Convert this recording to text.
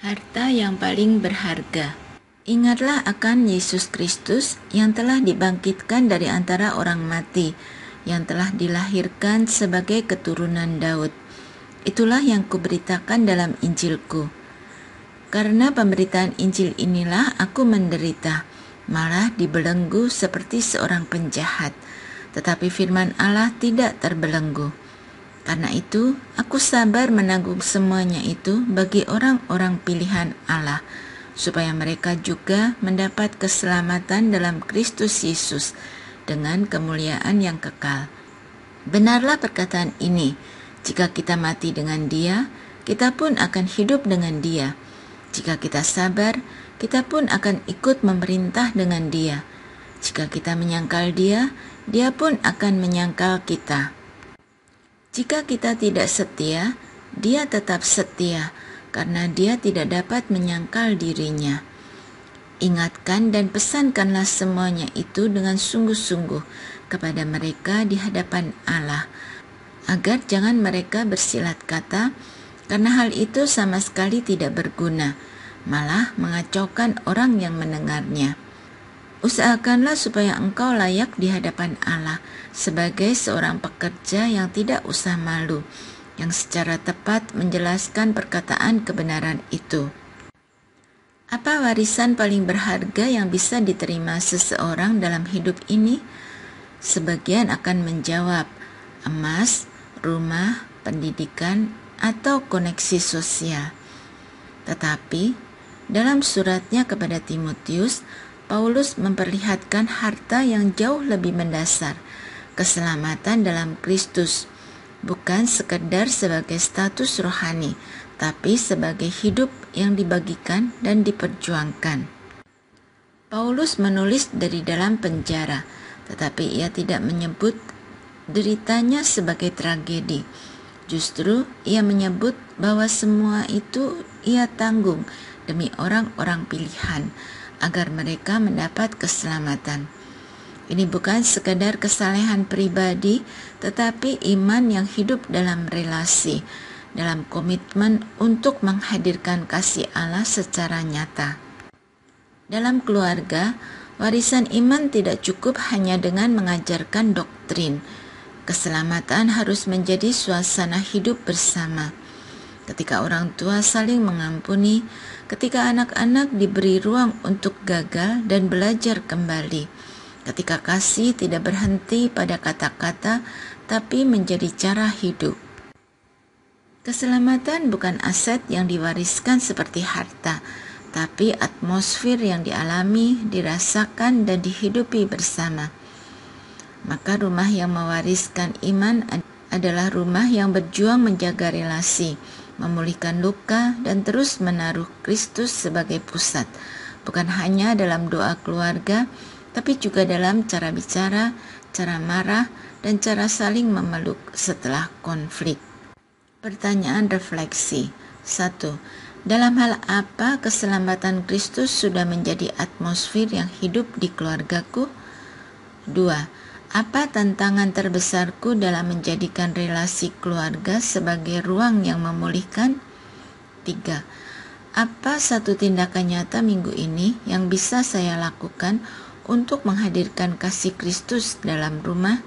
Harta yang paling berharga. Ingatlah akan Yesus Kristus yang telah dibangkitkan dari antara orang mati, yang telah dilahirkan sebagai keturunan Daud. Itulah yang kuberitakan dalam Injilku. Karena pemberitaan Injil inilah aku menderita, malah dibelenggu seperti seorang penjahat. Tetapi firman Allah tidak terbelenggu. Karena itu, aku sabar menanggung semuanya itu bagi orang-orang pilihan Allah, supaya mereka juga mendapat keselamatan dalam Kristus Yesus dengan kemuliaan yang kekal. Benarlah perkataan ini, jika kita mati dengan Dia, kita pun akan hidup dengan Dia. Jika kita sabar, kita pun akan ikut memerintah dengan Dia. Jika kita menyangkal Dia, Dia pun akan menyangkal kita. Jika kita tidak setia, Dia tetap setia, karena Dia tidak dapat menyangkal dirinya. Ingatkan dan pesankanlah semuanya itu dengan sungguh-sungguh kepada mereka di hadapan Allah, agar jangan mereka bersilat kata, karena hal itu sama sekali tidak berguna, malah mengacaukan orang yang mendengarnya. Usahakanlah supaya engkau layak di hadapan Allah sebagai seorang pekerja yang tidak usah malu, yang secara tepat menjelaskan perkataan kebenaran itu. Apa warisan paling berharga yang bisa diterima seseorang dalam hidup ini? Sebagian akan menjawab, emas, rumah, pendidikan, atau koneksi sosial. Tetapi, dalam suratnya kepada Timotius, Paulus memperlihatkan harta yang jauh lebih mendasar, keselamatan dalam Kristus, bukan sekedar sebagai status rohani, tapi sebagai hidup yang dibagikan dan diperjuangkan. Paulus menulis dari dalam penjara, tetapi ia tidak menyebut deritanya sebagai tragedi. Justru ia menyebut bahwa semua itu ia tanggung demi orang-orang pilihan, agar mereka mendapat keselamatan. Ini bukan sekadar kesalehan pribadi, tetapi iman yang hidup dalam relasi, dalam komitmen untuk menghadirkan kasih Allah secara nyata. Dalam keluarga, warisan iman tidak cukup hanya dengan mengajarkan doktrin. Keselamatan harus menjadi suasana hidup bersama. Ketika orang tua saling mengampuni, ketika anak-anak diberi ruang untuk gagal dan belajar kembali, ketika kasih tidak berhenti pada kata-kata, tapi menjadi cara hidup. Keselamatan bukan aset yang diwariskan seperti harta, tapi atmosfer yang dialami, dirasakan, dan dihidupi bersama. Maka rumah yang mewariskan iman adalah rumah yang berjuang menjaga relasi, memulihkan luka, dan terus menaruh Kristus sebagai pusat, bukan hanya dalam doa keluarga, tapi juga dalam cara bicara, cara marah, dan cara saling memeluk setelah konflik. Pertanyaan refleksi. 1. Dalam hal apa keselamatan Kristus sudah menjadi atmosfer yang hidup di keluargaku? 2. Apa tantangan terbesarku dalam menjadikan relasi keluarga sebagai ruang yang memulihkan? 3. Apa satu tindakan nyata minggu ini yang bisa saya lakukan untuk menghadirkan kasih Kristus dalam rumah?